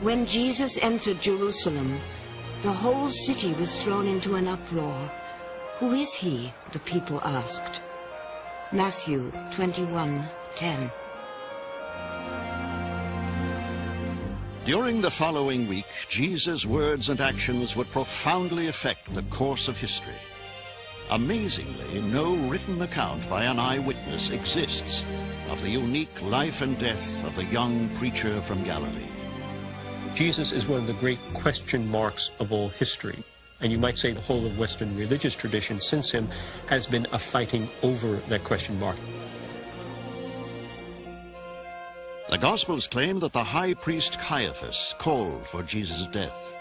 When Jesus entered Jerusalem, the whole city was thrown into an uproar. "Who is he?" the people asked. Matthew 21:10. During the following week, Jesus' words and actions would profoundly affect the course of history. Amazingly, no written account by an eyewitness exists of the unique life and death of the young preacher from Galilee. Jesus is one of the great question marks of all history. And you might say the whole of Western religious tradition since him has been a fighting over that question mark. The Gospels claim that the high priest Caiaphas called for Jesus' death.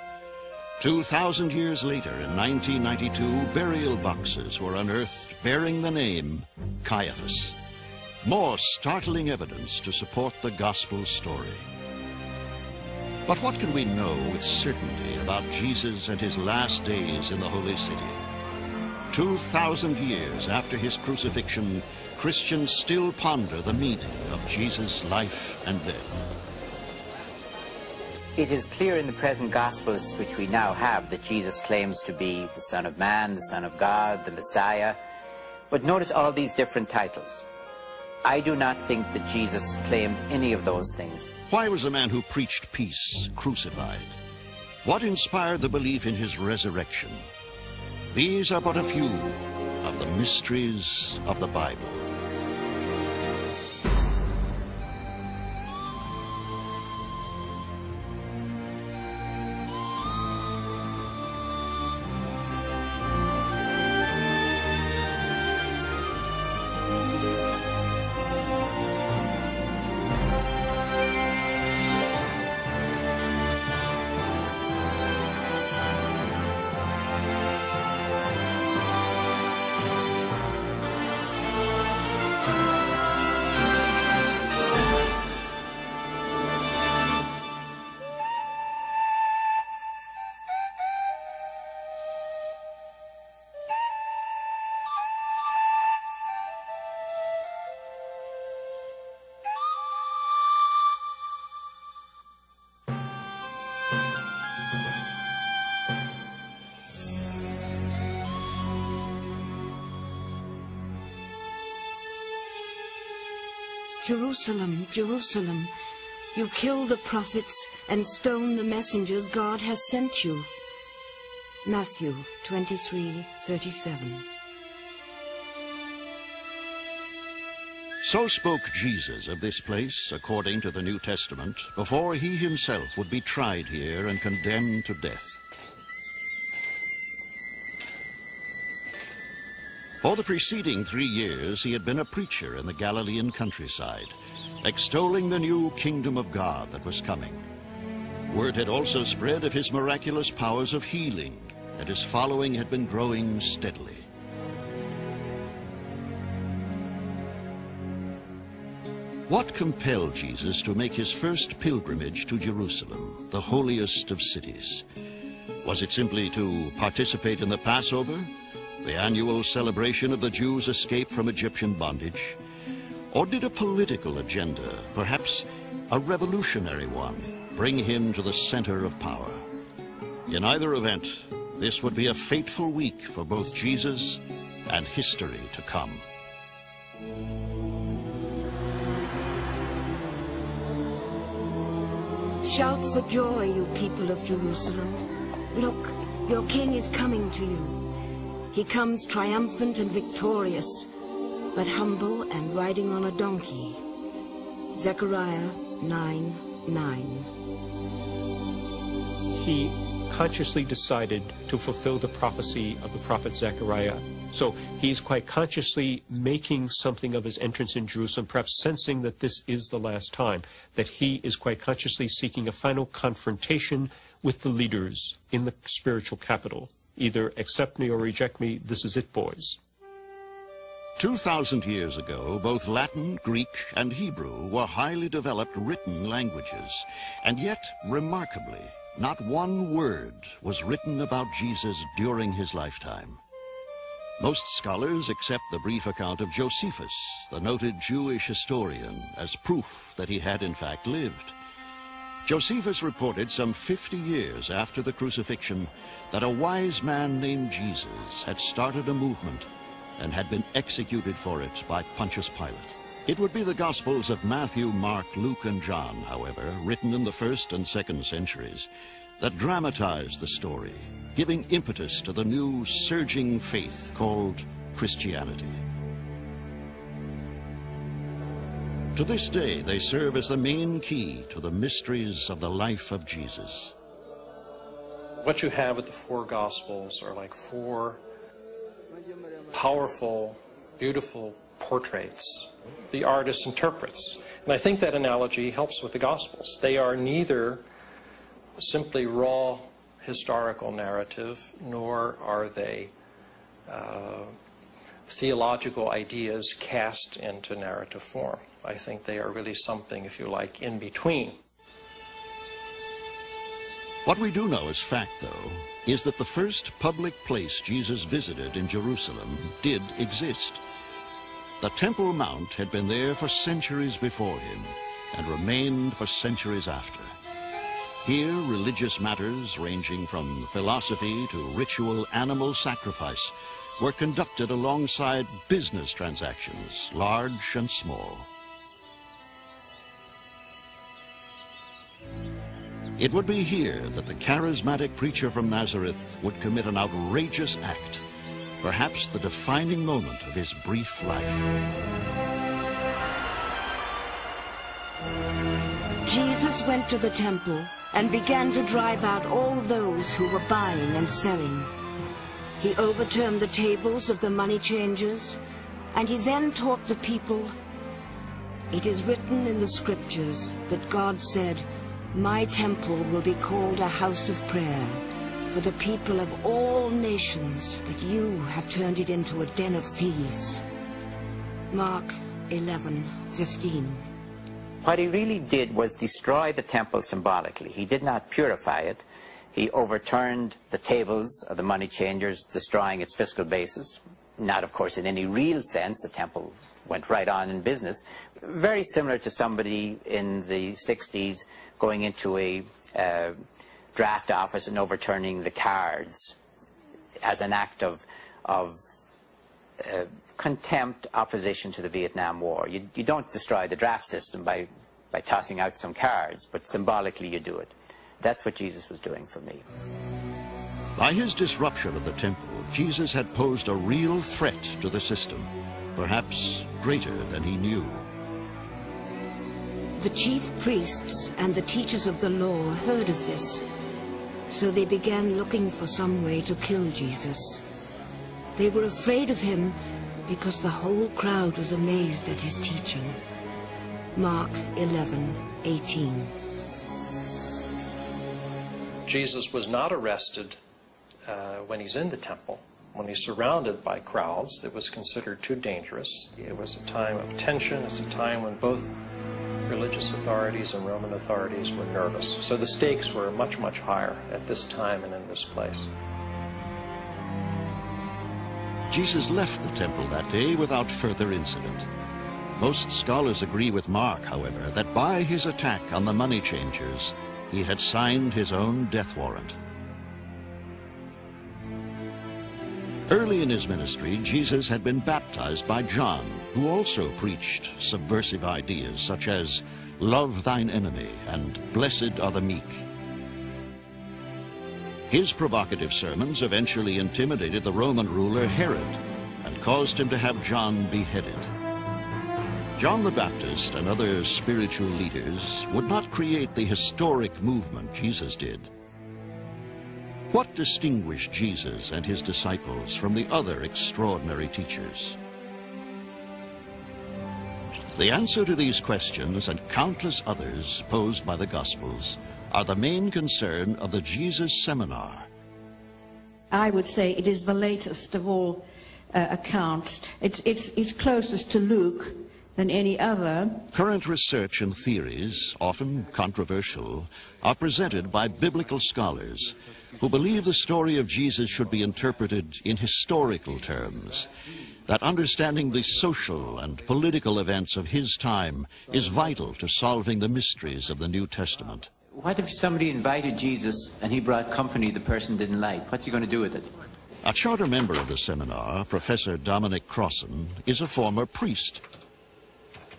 2,000 years later, in 1992, burial boxes were unearthed bearing the name Caiaphas. More startling evidence to support the Gospel story. But what can we know with certainty about Jesus and his last days in the Holy City? 2,000 years after his crucifixion, Christians still ponder the meaning of Jesus' life and death. It is clear in the present Gospels, which we now have, that Jesus claims to be the Son of Man, the Son of God, the Messiah. But notice all these different titles. I do not think that Jesus claimed any of those things. Why was the man who preached peace crucified? What inspired the belief in his resurrection? These are but a few of the mysteries of the Bible. Jerusalem, Jerusalem, you kill the prophets and stone the messengers God has sent you. Matthew 23:37. So spoke Jesus of this place, according to the New Testament, before he himself would be tried here and condemned to death. For the preceding 3 years, he had been a preacher in the Galilean countryside, extolling the new kingdom of God that was coming. Word had also spread of his miraculous powers of healing, and his following had been growing steadily. What compelled Jesus to make his first pilgrimage to Jerusalem, the holiest of cities? Was it simply to participate in the Passover, the annual celebration of the Jews' escape from Egyptian bondage? Or did a political agenda, perhaps a revolutionary one, bring him to the center of power? In either event, this would be a fateful week for both Jesus and history to come. Shout for joy, you people of Jerusalem. Look, your king is coming to you. He comes triumphant and victorious, but humble and riding on a donkey. Zechariah 9:9. He consciously decided to fulfill the prophecy of the prophet Zechariah. So he's quite consciously making something of his entrance in Jerusalem, perhaps sensing that this is the last time, that he is quite consciously seeking a final confrontation with the leaders in the spiritual capital. Either accept me or reject me, this is it, boys. 2,000 years ago, both Latin, Greek, and Hebrew were highly developed written languages, and yet, remarkably, not one word was written about Jesus during his lifetime. Most scholars accept the brief account of Josephus, the noted Jewish historian, as proof that he had in fact lived. Josephus reported some 50 years after the crucifixion that a wise man named Jesus had started a movement and had been executed for it by Pontius Pilate. It would be the Gospels of Matthew, Mark, Luke, and John, however, written in the 1st and 2nd centuries, that dramatized the story, giving impetus to the new surging faith called Christianity. To this day, they serve as the main key to the mysteries of the life of Jesus. What you have with the 4 Gospels are like 4 powerful, beautiful portraits the artist interprets. And I think that analogy helps with the Gospels. They are neither simply raw historical narrative, nor are they theological ideas cast into narrative form. I think they are really something, if you like, in between. What we do know as fact, though, is that the first public place Jesus visited in Jerusalem did exist. The Temple Mount had been there for centuries before him and remained for centuries after. Here, religious matters ranging from philosophy to ritual animal sacrifice were conducted alongside business transactions, large and small. It would be here that the charismatic preacher from Nazareth would commit an outrageous act, perhaps the defining moment of his brief life. Jesus went to the temple and began to drive out all those who were buying and selling. He overturned the tables of the money changers, and he then taught the people, "It is written in the scriptures that God said, 'My temple will be called a house of prayer for the people of all nations, but you have turned it into a den of thieves.'" Mark 11:15. What he really did was destroy the temple symbolically. He did not purify it. He overturned the tables of the money changers, destroying its fiscal basis. Not, of course, in any real sense. The temple went right on in business. Very similar to somebody in the 60s going into a draft office and overturning the cards as an act of contempt, opposition to the Vietnam War. You don't destroy the draft system by tossing out some cards, but symbolically you do it. That's what Jesus was doing for me. By his disruption of the temple, Jesus had posed a real threat to the system, perhaps greater than he knew. The chief priests and the teachers of the law heard of this, so they began looking for some way to kill Jesus. They were afraid of him because the whole crowd was amazed at his teaching. Mark 11:18. Jesus was not arrested when he's in the temple. When he's surrounded by crowds, it was considered too dangerous. It was a time of tension. It's a time when both religious authorities and Roman authorities were nervous. So the stakes were much, much higher at this time and in this place. Jesus left the temple that day without further incident. Most scholars agree with Mark, however, that by his attack on the money changers, he had signed his own death warrant. Early in his ministry, Jesus had been baptized by John, who also preached subversive ideas such as "Love thine enemy" and "Blessed are the meek." His provocative sermons eventually intimidated the Roman ruler Herod and caused him to have John beheaded. John the Baptist and other spiritual leaders would not create the historic movement Jesus did. What distinguished Jesus and his disciples from the other extraordinary teachers? The answer to these questions and countless others posed by the Gospels are the main concern of the Jesus Seminar. I would say it is the latest of all accounts. It's closest to Luke than any other. Current research and theories, often controversial, are presented by biblical scholars who believe the story of Jesus should be interpreted in historical terms, that understanding the social and political events of his time is vital to solving the mysteries of the New Testament. What if somebody invited Jesus and he brought company the person didn't like? What's he going to do with it? A charter member of the seminar, Professor Dominic Crossan, is a former priest.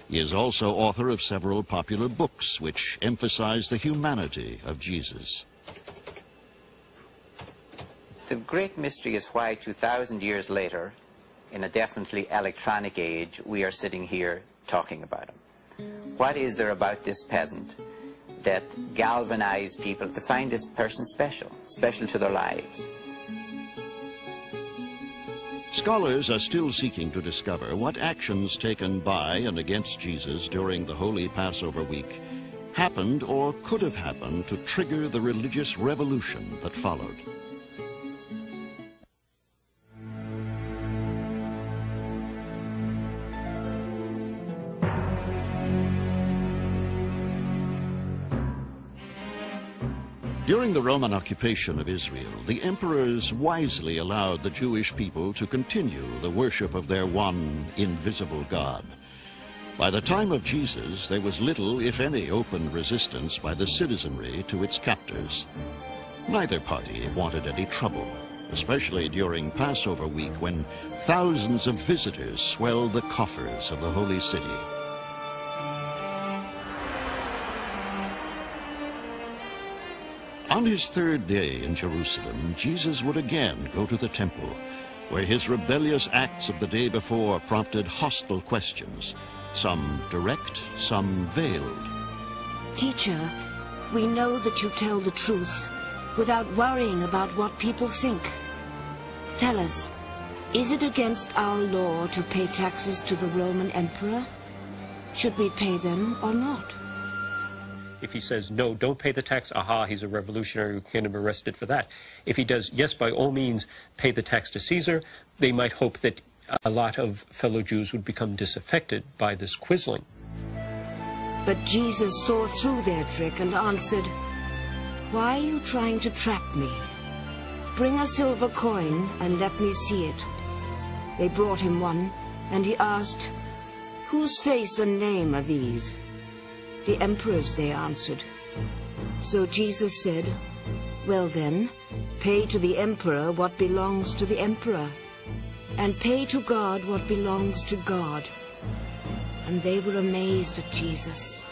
He is also author of several popular books which emphasize the humanity of Jesus. The great mystery is why 2,000 years later, in a definitely electronic age, we are sitting here talking about him. What is there about this peasant that galvanized people to find this person special, special to their lives? Scholars are still seeking to discover what actions taken by and against Jesus during the Holy Passover week happened or could have happened to trigger the religious revolution that followed. During the Roman occupation of Israel, the emperors wisely allowed the Jewish people to continue the worship of their one invisible God. By the time of Jesus, there was little, if any, open resistance by the citizenry to its captors. Neither party wanted any trouble, especially during Passover week when thousands of visitors swelled the coffers of the holy city. On his third day in Jerusalem, Jesus would again go to the temple, where his rebellious acts of the day before prompted hostile questions, some direct, some veiled. Teacher, we know that you tell the truth without worrying about what people think. Tell us, is it against our law to pay taxes to the Roman emperor? Should we pay them or not? If he says, no, don't pay the tax, aha, he's a revolutionary who can't be arrested for that. If he does, yes, by all means, pay the tax to Caesar, they might hope that a lot of fellow Jews would become disaffected by this quizzling. But Jesus saw through their trick and answered, "Why are you trying to trap me? Bring a silver coin and let me see it." They brought him one, and he asked, "Whose face and name are these?" "The emperor's," they answered. So Jesus said, "Well then, pay to the emperor what belongs to the emperor, and pay to God what belongs to God." And they were amazed at Jesus.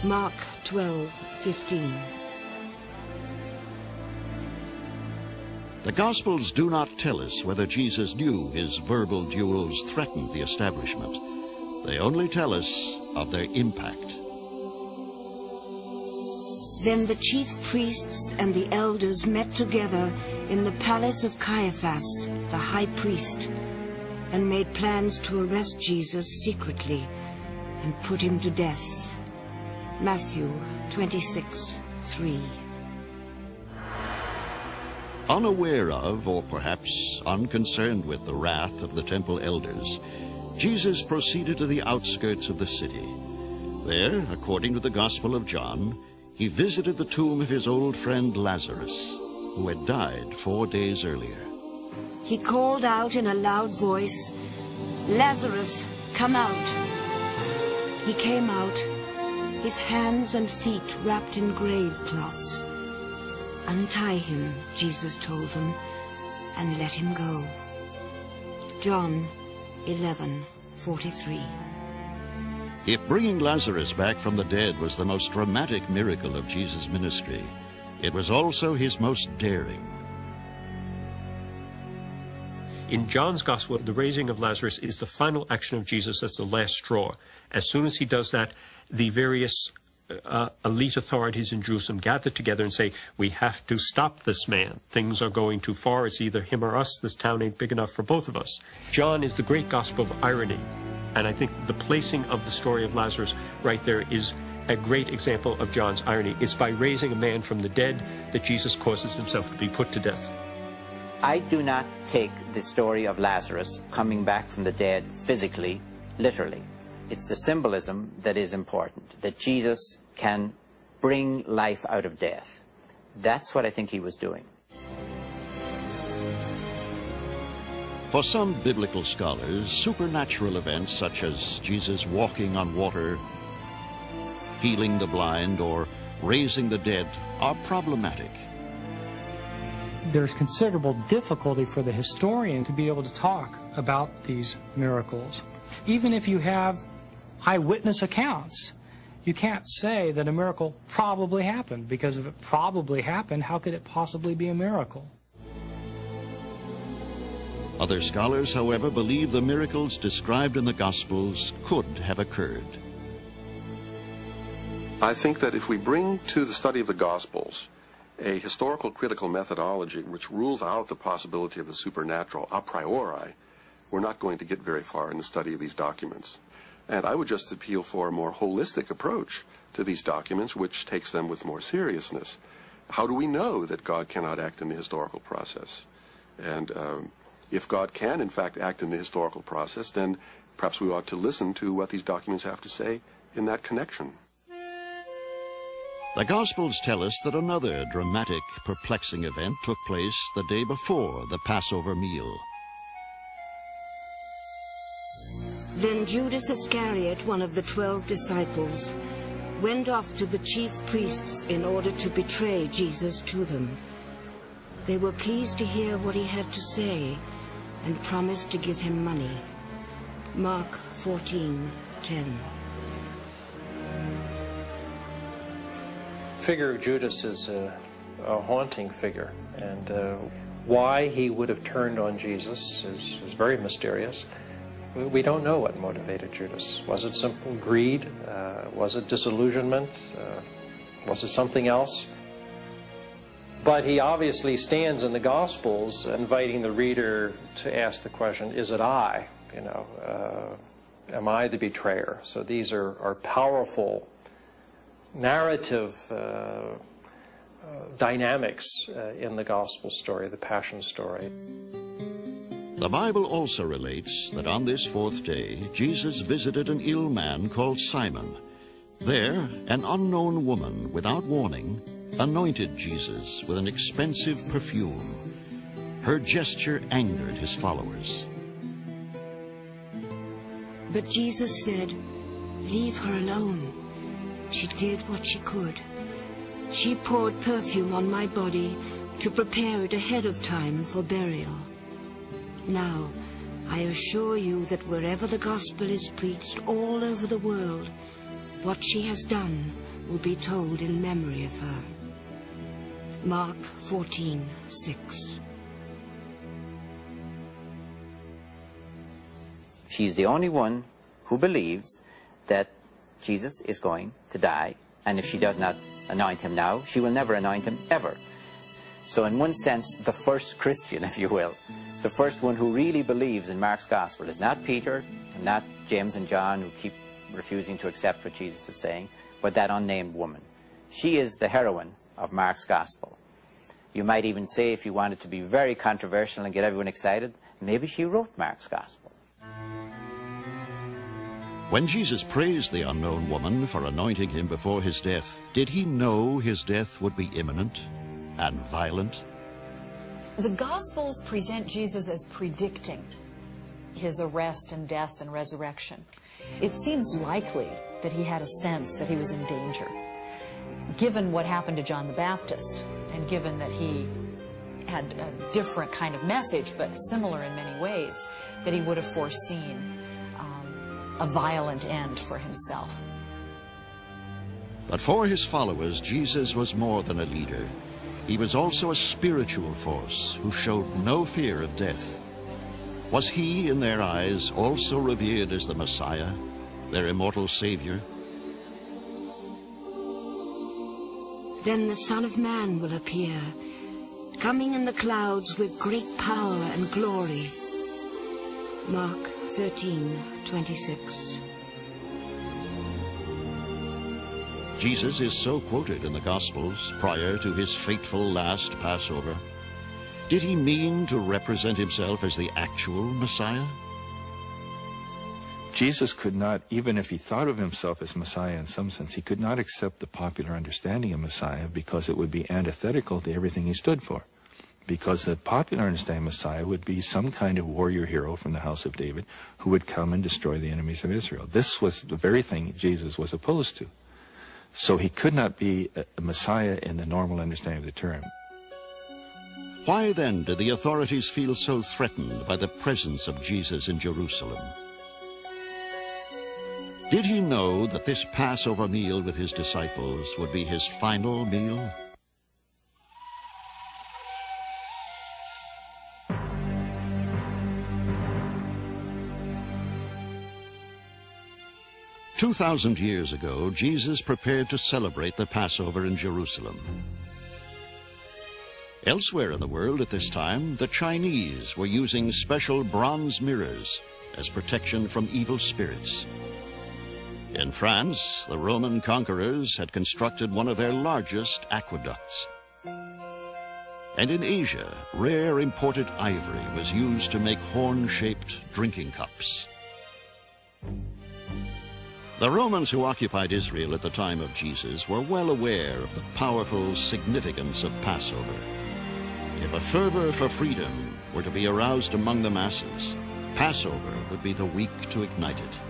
Mark 12:15. The Gospels do not tell us whether Jesus knew his verbal duels threatened the establishment. They only tell us of their impact. Then the chief priests and the elders met together in the palace of Caiaphas, the high priest, and made plans to arrest Jesus secretly and put him to death. Matthew 26:3. Unaware of, or perhaps unconcerned with, the wrath of the temple elders, Jesus proceeded to the outskirts of the city. There, according to the Gospel of John, he visited the tomb of his old friend Lazarus, who had died 4 days earlier. He called out in a loud voice, "Lazarus, come out." He came out, his hands and feet wrapped in grave cloths. "Untie him," Jesus told them, "and let him go." John 11:43. If bringing Lazarus back from the dead was the most dramatic miracle of Jesus' ministry, it was also his most daring. In John's Gospel, the raising of Lazarus is the final action of Jesus. That's the last straw. As soon as he does that, the various elite authorities in Jerusalem gather together and say, "We have to stop this man. Things are going too far. It's either him or us. This town ain't big enough for both of us." John is the great gospel of irony. And I think the placing of the story of Lazarus right there is a great example of John's irony. It's by raising a man from the dead that Jesus causes himself to be put to death. I do not take the story of Lazarus coming back from the dead physically, literally. It's the symbolism that is important, that Jesus can bring life out of death. That's what I think he was doing. For some biblical scholars, supernatural events such as Jesus walking on water, healing the blind, or raising the dead are problematic. There's considerable difficulty for the historian to be able to talk about these miracles. Even if you have eyewitness accounts, you can't say that a miracle probably happened, because if it probably happened, how could it possibly be a miracle? Other scholars, however, believe the miracles described in the Gospels could have occurred. I think that if we bring to the study of the Gospels a historical critical methodology which rules out the possibility of the supernatural a priori, we're not going to get very far in the study of these documents. And I would just appeal for a more holistic approach to these documents, which takes them with more seriousness. How do we know that God cannot act in the historical process? And if God can, in fact, act in the historical process, then perhaps we ought to listen to what these documents have to say in that connection. The Gospels tell us that another dramatic, perplexing event took place the day before the Passover meal. Then Judas Iscariot, one of the 12 disciples, went off to the chief priests in order to betray Jesus to them. They were pleased to hear what he had to say and promised to give him money. Mark 14:10. The figure of Judas is a haunting figure, and why he would have turned on Jesus is very mysterious. We don't know what motivated Judas. Was it simple greed? Was it disillusionment? Was it something else? But he obviously stands in the Gospels inviting the reader to ask the question, is it I? You know, am I the betrayer? So these are powerful narrative dynamics in the Gospel story, the Passion story. The Bible also relates that on this fourth day, Jesus visited an ill man called Simon. There, an unknown woman, without warning, anointed Jesus with an expensive perfume. Her gesture angered his followers. But Jesus said, "Leave her alone. She did what she could. She poured perfume on my body to prepare it ahead of time for burial. Now, I assure you that wherever the gospel is preached all over the world, what she has done will be told in memory of her." Mark 14:6. She's the only one who believes that Jesus is going to die, and if she does not anoint him now, she will never anoint him ever. So in one sense, the first Christian, if you will, the first one who really believes in Mark's gospel is not Peter, and not James and John, who keep refusing to accept what Jesus is saying, but that unnamed woman. She is the heroine of Mark's gospel. You might even say, if you wanted to be very controversial and get everyone excited, maybe she wrote Mark's gospel. When Jesus praised the unknown woman for anointing him before his death, did he know his death would be imminent and violent? The Gospels present Jesus as predicting his arrest and death and resurrection. It seems likely that he had a sense that he was in danger, given what happened to John the Baptist, and given that he had a different kind of message, but similar in many ways, that he would have foreseen a violent end for himself. But for his followers, Jesus was more than a leader. He was also a spiritual force who showed no fear of death. Was he, in their eyes, also revered as the Messiah, their immortal Savior? Then the Son of Man will appear, coming in the clouds with great power and glory. Mark 13:26. Jesus is so quoted in the Gospels prior to his fateful last Passover. Did he mean to represent himself as the actual Messiah? Jesus could not, even if he thought of himself as Messiah in some sense, he could not accept the popular understanding of Messiah because it would be antithetical to everything he stood for. Because the popular understanding of Messiah would be some kind of warrior hero from the house of David who would come and destroy the enemies of Israel. This was the very thing Jesus was opposed to. So he could not be a Messiah in the normal understanding of the term. Why then did the authorities feel so threatened by the presence of Jesus in Jerusalem? Did he know that this Passover meal with his disciples would be his final meal? "2,000 years ago, Jesus prepared to celebrate the Passover in Jerusalem. Elsewhere in the world at this time, the Chinese were using special bronze mirrors as protection from evil spirits. In France, the Roman conquerors had constructed one of their largest aqueducts. And in Asia, rare imported ivory was used to make horn-shaped drinking cups. The Romans who occupied Israel at the time of Jesus were well aware of the powerful significance of Passover. If a fervor for freedom were to be aroused among the masses, Passover would be the week to ignite it.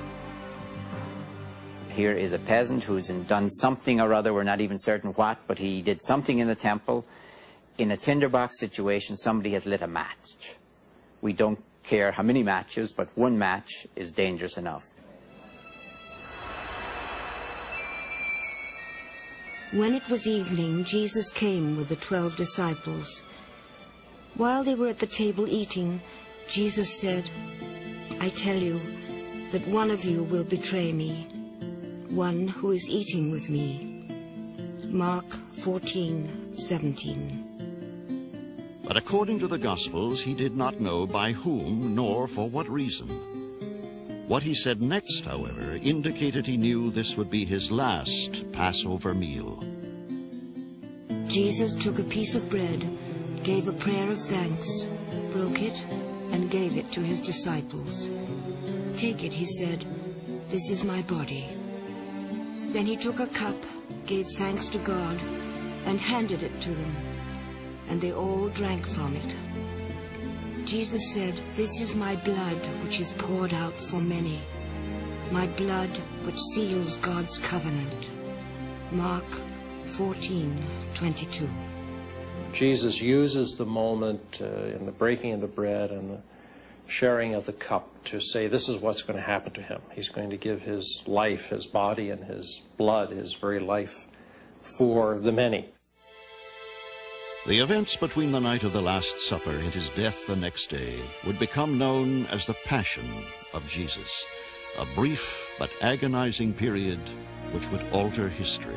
Here is a peasant who's done something or other, we're not even certain what, but he did something in the temple. In a tinderbox situation, somebody has lit a match. We don't care how many matches, but one match is dangerous enough. When it was evening, Jesus came with the 12 disciples. While they were at the table eating, Jesus said, "I tell you that one of you will betray me, one who is eating with me." Mark 14:17. But according to the Gospels, he did not know by whom nor for what reason. What he said next, however, indicated he knew this would be his last Passover meal. Jesus took a piece of bread, gave a prayer of thanks, broke it, and gave it to his disciples. "Take it," he said, "this is my body." Then he took a cup, gave thanks to God, and handed it to them, and they all drank from it. Jesus said, "This is my blood, which is poured out for many, my blood which seals God's covenant." Mark 14:22. Jesus uses the moment in the breaking of the bread and the sharing of the cup to say this is what's going to happen to him. He's going to give his life, his body, and his blood, his very life, for the many. The events between the night of the Last Supper and his death the next day would become known as the Passion of Jesus, a brief but agonizing period which would alter history.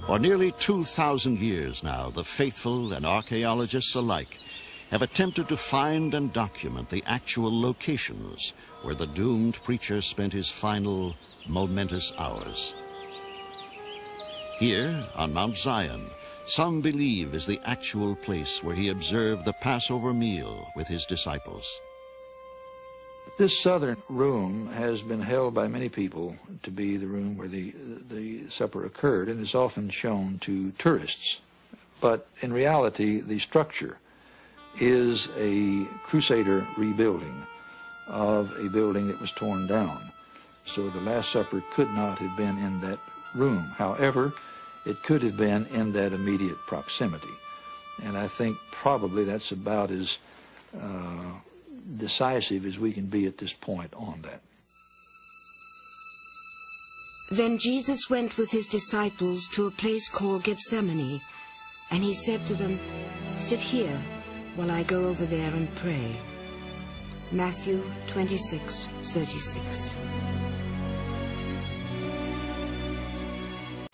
For nearly 2,000 years now, the faithful and archaeologists alike have attempted to find and document the actual locations where the doomed preacher spent his final momentous hours. Here, on Mount Zion, some believe is the actual place where he observed the Passover meal with his disciples. This southern room has been held by many people to be the room where the supper occurred, and is often shown to tourists. But in reality, the structure is a Crusader rebuilding of a building that was torn down. So the Last Supper could not have been in that room. However, it could have been in that immediate proximity. And I think probably that's about as decisive as we can be at this point on that. Then Jesus went with his disciples to a place called Gethsemane, and he said to them, "Sit here while I go over there and pray." Matthew 26:36.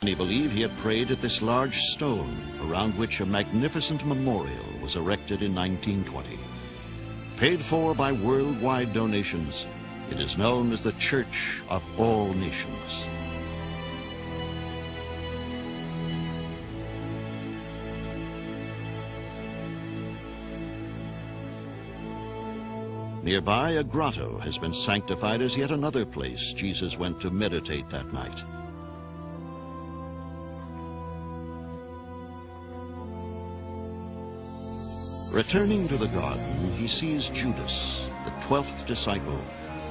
Many believe he had prayed at this large stone around which a magnificent memorial was erected in 1920. Paid for by worldwide donations, it is known as the Church of All Nations. Nearby, a grotto has been sanctified as yet another place Jesus went to meditate that night. Returning to the garden, he sees Judas, the 12th disciple,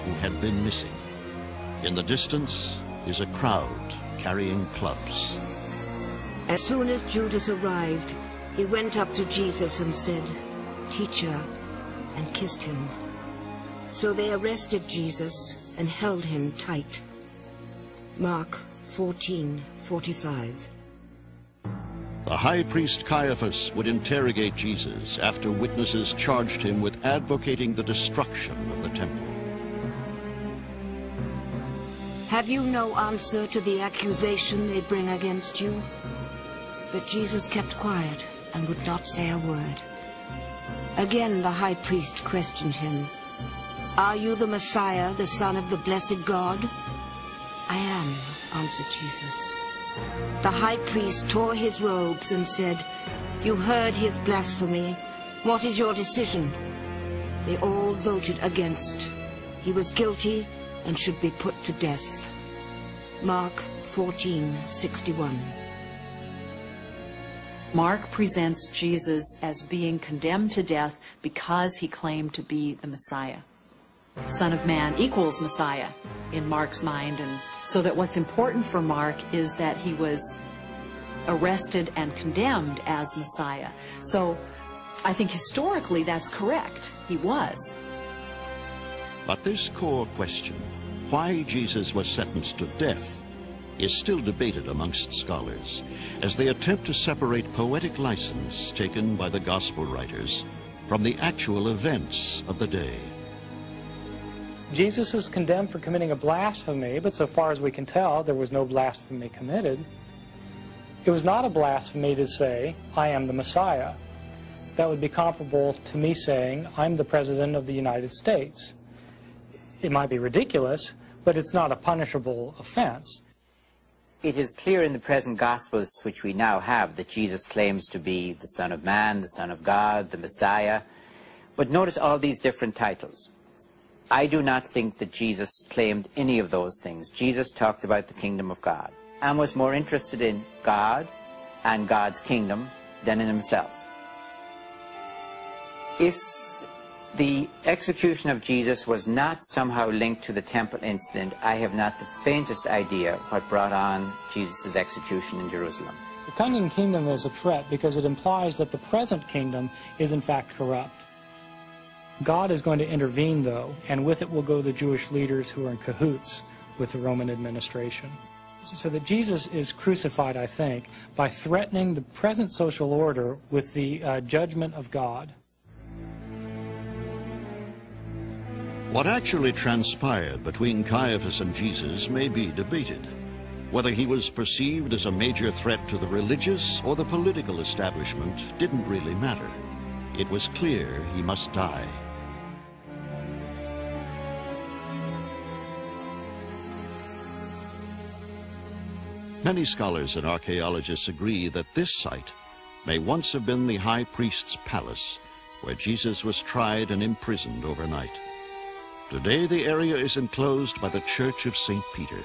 who had been missing. In the distance is a crowd carrying clubs. As soon as Judas arrived, he went up to Jesus and said, "Teacher," and kissed him. So they arrested Jesus and held him tight. Mark 14:45. The high priest Caiaphas would interrogate Jesus after witnesses charged him with advocating the destruction of the temple. Have you no answer to the accusation they bring against you? But Jesus kept quiet and would not say a word. Again the high priest questioned him. "Are you the Messiah, the Son of the blessed God?" "I am," answered Jesus. The high priest tore his robes and said, "You heard his blasphemy. What is your decision?" They all voted against. He was guilty and should be put to death. Mark 14:61. Mark presents Jesus as being condemned to death because he claimed to be the Messiah. Son of Man equals Messiah in Mark's mind, and so that what's important for Mark is that he was arrested and condemned as Messiah. So I think historically that's correct. He was. But this core question, why Jesus was sentenced to death, is still debated amongst scholars as they attempt to separate poetic license taken by the gospel writers from the actual events of the day. Jesus is condemned for committing a blasphemy, but so far as we can tell, there was no blasphemy committed. It was not a blasphemy to say, "I am the Messiah." That would be comparable to me saying, "I'm the President of the United States." It might be ridiculous, but it's not a punishable offense. It is clear in the present Gospels which we now have that Jesus claims to be the Son of Man, the Son of God, the Messiah. But notice all these different titles. I do not think that Jesus claimed any of those things. Jesus talked about the kingdom of God and was more interested in God and God's kingdom than in himself. If the execution of Jesus was not somehow linked to the temple incident, I have not the faintest idea what brought on Jesus' execution in Jerusalem. The coming kingdom is a threat because it implies that the present kingdom is in fact corrupt. God is going to intervene, though, and with it will go the Jewish leaders who are in cahoots with the Roman administration. So that Jesus is crucified, I think, by threatening the present social order with the judgment of God. What actually transpired between Caiaphas and Jesus may be debated. Whether he was perceived as a major threat to the religious or the political establishment didn't really matter. It was clear he must die. Many scholars and archaeologists agree that this site may once have been the high priest's palace, where Jesus was tried and imprisoned overnight. Today the area is enclosed by the Church of St. Peter.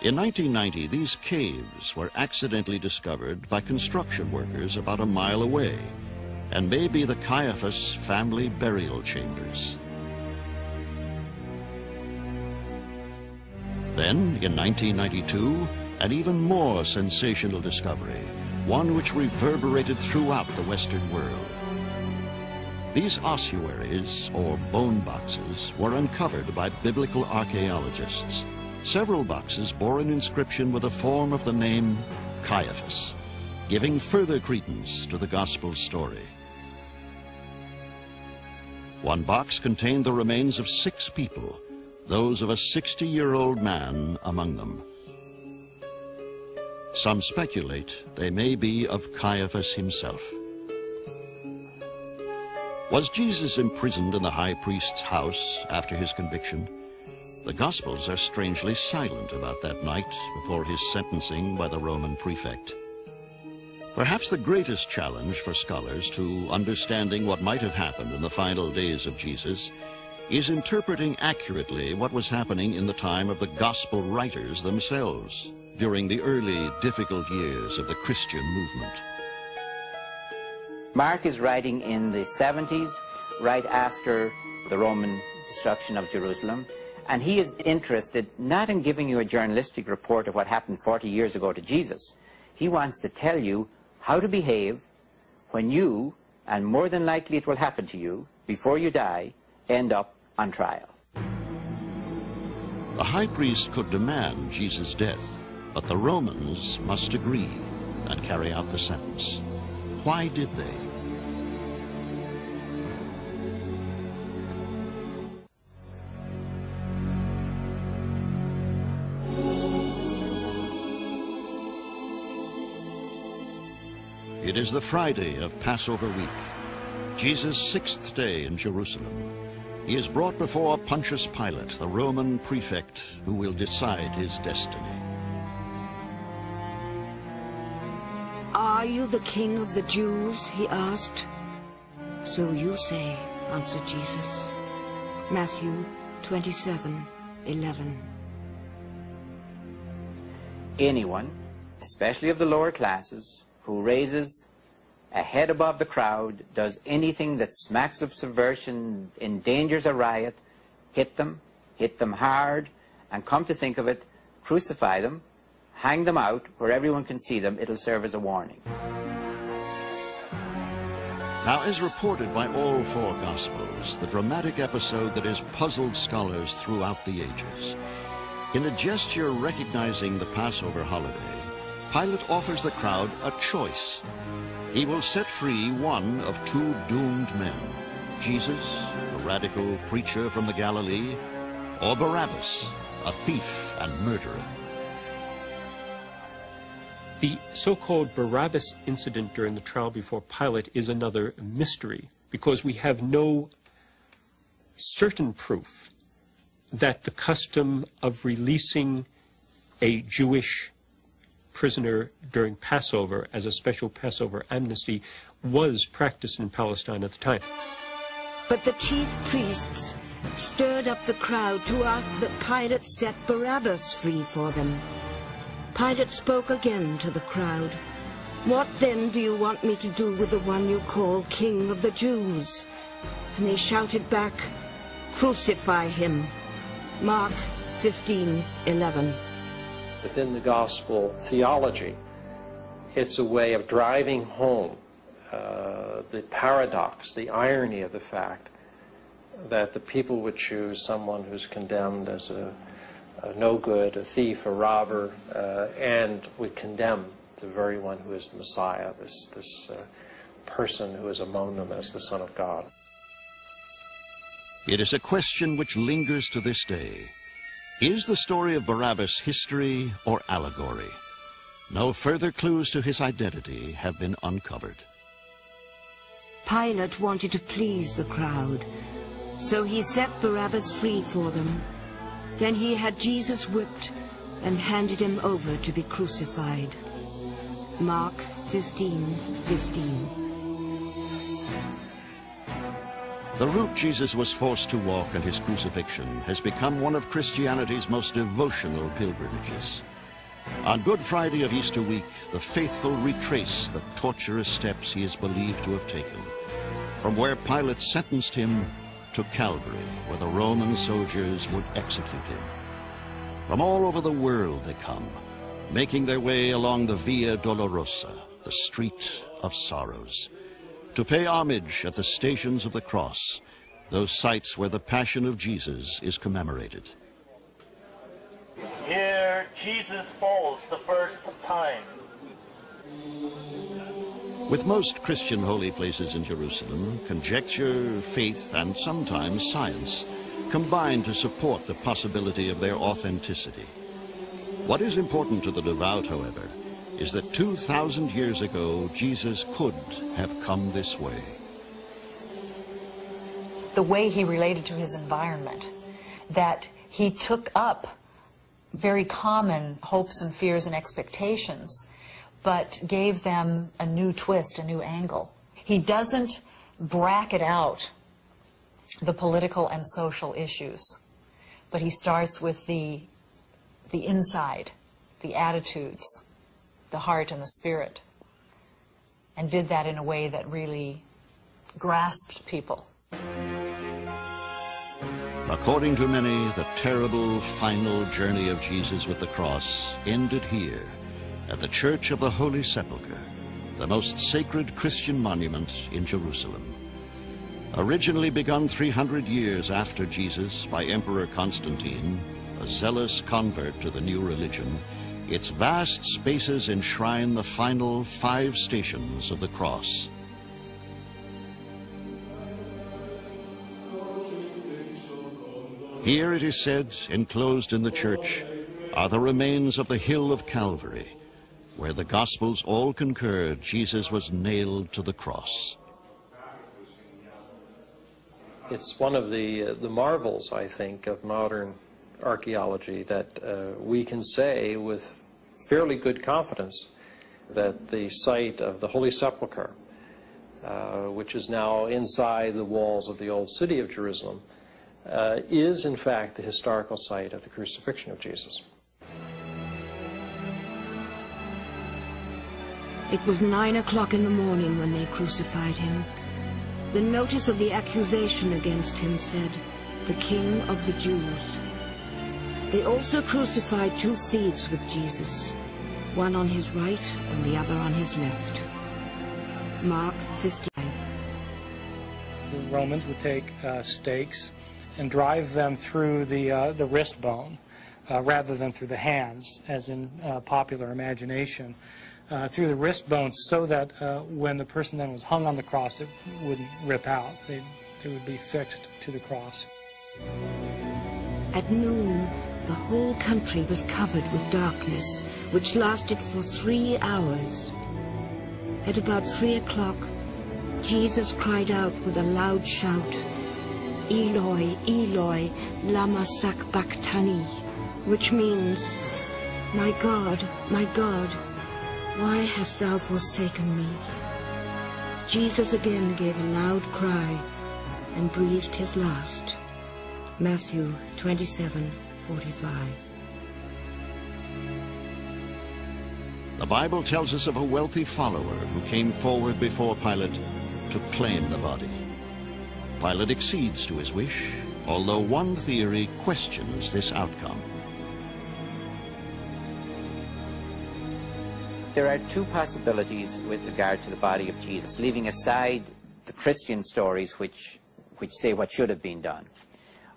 In 1990, these caves were accidentally discovered by construction workers about a mile away, and may be the Caiaphas family burial chambers. Then, in 1992, an even more sensational discovery, one which reverberated throughout the Western world. These ossuaries, or bone boxes, were uncovered by biblical archaeologists. Several boxes bore an inscription with a form of the name Caiaphas, giving further credence to the gospel story. One box contained the remains of 6 people, those of a 60-year-old man among them. Some speculate they may be of Caiaphas himself. Was Jesus imprisoned in the high priest's house after his conviction? The Gospels are strangely silent about that night before his sentencing by the Roman prefect. Perhaps the greatest challenge for scholars to understanding what might have happened in the final days of Jesus is interpreting accurately what was happening in the time of the gospel writers themselves during the early, difficult years of the Christian movement. Mark is writing in the 70s, right after the Roman destruction of Jerusalem, and he is interested not in giving you a journalistic report of what happened 40 years ago to Jesus. He wants to tell you how to behave when you, and more than likely it will happen to you, before you die, end up on trial. The high priest could demand Jesus' death, but the Romans must agree and carry out the sentence. Why did they? It is the Friday of Passover week, Jesus' 6th day in Jerusalem. He is brought before Pontius Pilate, the Roman prefect, who will decide his destiny. "Are you the king of the Jews?" he asked. "So you say," answered Jesus. Matthew 27:11. Anyone, especially of the lower classes, who raises a head above the crowd, does anything that smacks of subversion, endangers a riot, hit them hard, and come to think of it, crucify them, hang them out where everyone can see them. It'll serve as a warning. Now, as reported by all four Gospels, the dramatic episode that has puzzled scholars throughout the ages. In a gesture recognizing the Passover holiday, Pilate offers the crowd a choice. He will set free one of two doomed men, Jesus, a radical preacher from the Galilee, or Barabbas, a thief and murderer. The so-called Barabbas incident during the trial before Pilate is another mystery, because we have no certain proof that the custom of releasing a Jewish prisoner during Passover as a special Passover amnesty was practiced in Palestine at the time. But the chief priests stirred up the crowd to ask that Pilate set Barabbas free for them. Pilate spoke again to the crowd. "What then do you want me to do with the one you call King of the Jews?" And they shouted back, "Crucify him." Mark 15:11. Within the gospel theology, it's a way of driving home the paradox, the irony of the fact that the people would choose someone who's condemned as a no good, a thief, a robber, and would condemn the very one who is the Messiah, this person who is among them as the Son of God. It is a question which lingers to this day. Is the story of Barabbas history or allegory? No further clues to his identity have been uncovered. Pilate wanted to please the crowd, so he set Barabbas free for them. Then he had Jesus whipped and handed him over to be crucified. Mark 15:15. The route Jesus was forced to walk in his crucifixion has become one of Christianity's most devotional pilgrimages. On Good Friday of Easter week, the faithful retrace the torturous steps he is believed to have taken, from where Pilate sentenced him to Calvary, where the Roman soldiers would execute him. From all over the world they come, making their way along the Via Dolorosa, the street of sorrows, to pay homage at the stations of the cross, those sites where the Passion of Jesus is commemorated. Here Jesus falls the first time. With most Christian holy places in Jerusalem, conjecture, faith, and sometimes science combine to support the possibility of their authenticity. What is important to the devout, however, is that 2,000 years ago, Jesus could have come this way. The way he related to his environment, that he took up very common hopes and fears and expectations, but gave them a new twist, a new angle. He doesn't bracket out the political and social issues. But he starts with the inside, the attitudes, the heart and the spirit, and did that in a way that really grasped people. According to many, the terrible final journey of Jesus with the cross ended here at the Church of the Holy Sepulchre, the most sacred Christian monument in Jerusalem. Originally begun 300 years after Jesus by Emperor Constantine, a zealous convert to the new religion, its vast spaces enshrine the final 5 stations of the cross. Here, it is said, enclosed in the church, are the remains of the hill of Calvary, where the Gospels all concur Jesus was nailed to the cross. It's one of the marvels, I think, of modern archaeology that we can say with fairly good confidence that the site of the Holy Sepulchre, which is now inside the walls of the old city of Jerusalem, is in fact the historical site of the crucifixion of Jesus. It was 9 o'clock in the morning when they crucified him. The notice of the accusation against him said, "The King of the Jews." They also crucified 2 thieves with Jesus, one on his right and the other on his left. Mark 55. The Romans would take stakes and drive them through the wrist bone rather than through the hands, as in popular imagination, through the wrist bone, so that when the person then was hung on the cross, it wouldn't rip out. It would be fixed to the cross. At noon, the whole country was covered with darkness, which lasted for 3 hours. At about 3 o'clock, Jesus cried out with a loud shout, "Eloi, Eloi, lama sabachthani," which means, my God, why hast thou forsaken me?" Jesus again gave a loud cry and breathed his last. Matthew 27:45. The Bible tells us of a wealthy follower who came forward before Pilate to claim the body. Pilate accedes to his wish, although one theory questions this outcome. There are 2 possibilities with regard to the body of Jesus, leaving aside the Christian stories which say what should have been done.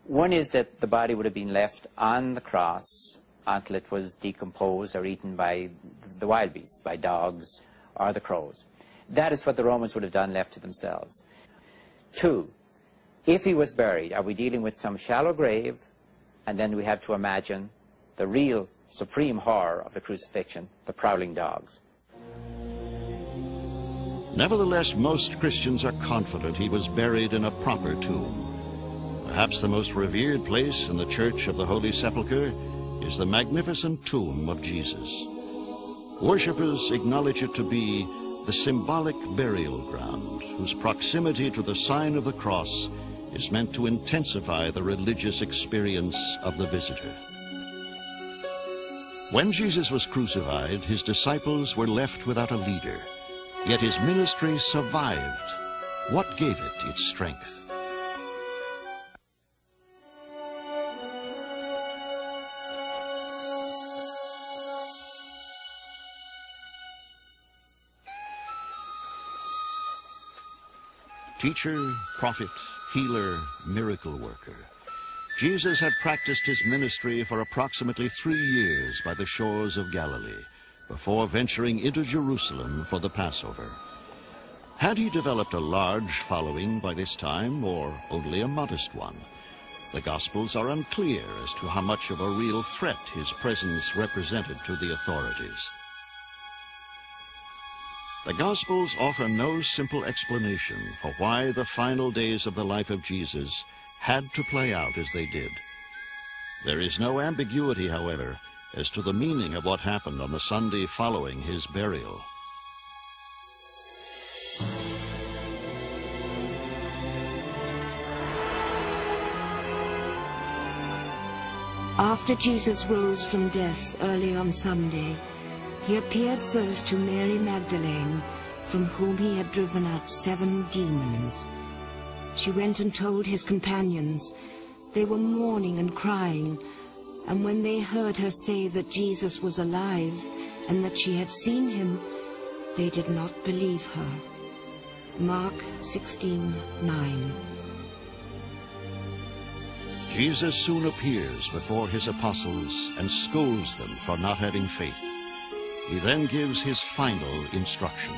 One is that the body would have been left on the cross until it was decomposed or eaten by the wild beasts, by dogs or the crows. That is what the Romans would have done left to themselves. 2, if he was buried, are we dealing with some shallow grave? And then we have to imagine the real supreme horror of the crucifixion, the prowling dogs. Nevertheless, most Christians are confident he was buried in a proper tomb. Perhaps the most revered place in the Church of the Holy Sepulchre is the magnificent tomb of Jesus. Worshippers acknowledge it to be the symbolic burial ground, whose proximity to the sign of the cross is meant to intensify the religious experience of the visitor. When Jesus was crucified, his disciples were left without a leader, yet his ministry survived. What gave it its strength? Teacher, prophet, healer, miracle worker. Jesus had practiced his ministry for approximately 3 years by the shores of Galilee, before venturing into Jerusalem for the Passover. Had he developed a large following by this time, or only a modest one? The Gospels are unclear as to how much of a real threat his presence represented to the authorities. The Gospels offer no simple explanation for why the final days of the life of Jesus had to play out as they did. There is no ambiguity, however, as to the meaning of what happened on the Sunday following his burial. After Jesus rose from death early on Sunday, he appeared first to Mary Magdalene, from whom he had driven out 7 demons. She went and told his companions. They were mourning and crying, and when they heard her say that Jesus was alive and that she had seen him, they did not believe her. Mark 16:9. Jesus soon appears before his apostles and scolds them for not having faith. He then gives his final instruction.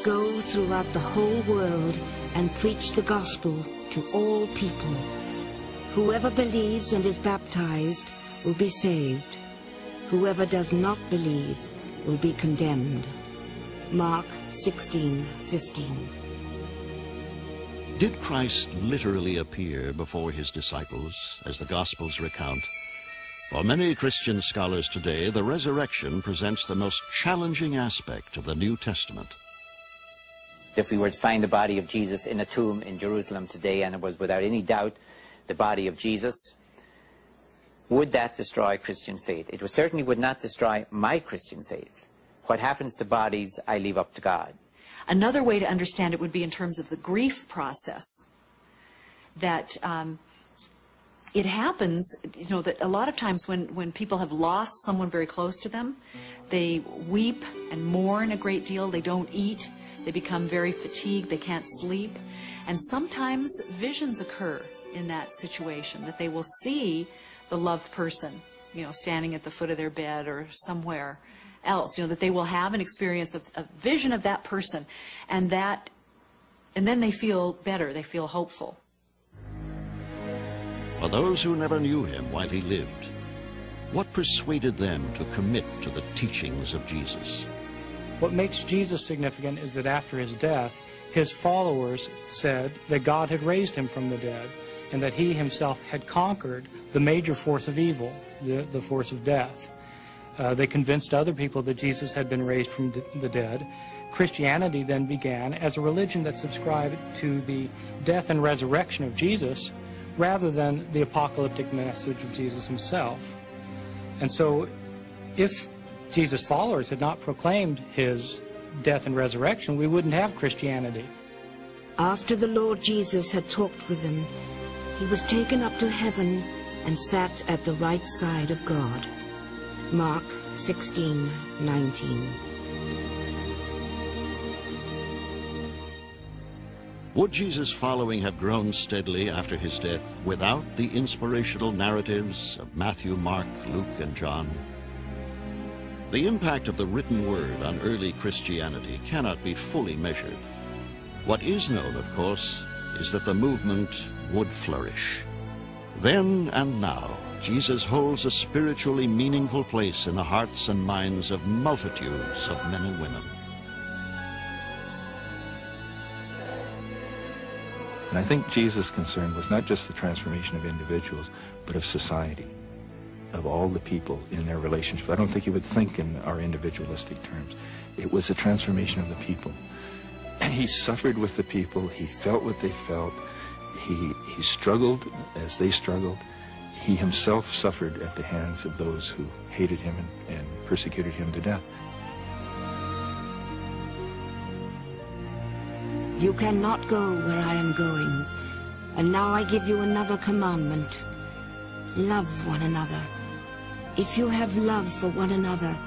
Go throughout the whole world and preach the gospel to all people. Whoever believes and is baptized will be saved. Whoever does not believe will be condemned. Mark 16:15. Did Christ literally appear before his disciples, as the Gospels recount? For many Christian scholars today, the resurrection presents the most challenging aspect of the New Testament. If we were to find the body of Jesus in a tomb in Jerusalem today, and it was without any doubt the body of Jesus, would that destroy Christian faith? It certainly would not destroy my Christian faith. What happens to bodies, I leave up to God. Another way to understand it would be in terms of the grief process. That it happens, you know, that a lot of times when people have lost someone very close to them, they weep and mourn a great deal. They don't eat. They become very fatigued. They can't sleep. And sometimes visions occur in that situation, that they will see the loved person, you know, standing at the foot of their bed or somewhere else, you know, that they will have an experience of a vision of that person, and then they feel better, they feel hopeful. For those who never knew him while he lived, what persuaded them to commit to the teachings of Jesus? What makes Jesus significant is that after his death, his followers said that God had raised him from the dead, and that he himself had conquered the major force of evil, the force of death. They convinced other people that Jesus had been raised from the dead. Christianity then began as a religion that subscribed to the death and resurrection of Jesus rather than the apocalyptic message of Jesus himself. And so if Jesus' followers had not proclaimed his death and resurrection, we wouldn't have Christianity. After the Lord Jesus had talked with them, he was taken up to heaven and sat at the right side of God. Mark 16:19. Would Jesus' following have grown steadily after his death without the inspirational narratives of Matthew, Mark, Luke, and John? The impact of the written word on early Christianity cannot be fully measured. What is known, of course, is that the movement would flourish. Then and now, Jesus holds a spiritually meaningful place in the hearts and minds of multitudes of men and women. And I think Jesus' concern was not just the transformation of individuals, but of society, of all the people in their relationship. I don't think he would think in our individualistic terms. It was a transformation of the people. He suffered with the people. He felt what they felt. He struggled as they struggled. He himself suffered at the hands of those who hated him and persecuted him to death. You cannot go where I am going, and now I give you another commandment. Love one another. If you have love for one another,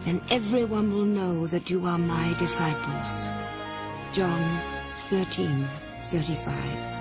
then everyone will know that you are my disciples. John 13:35.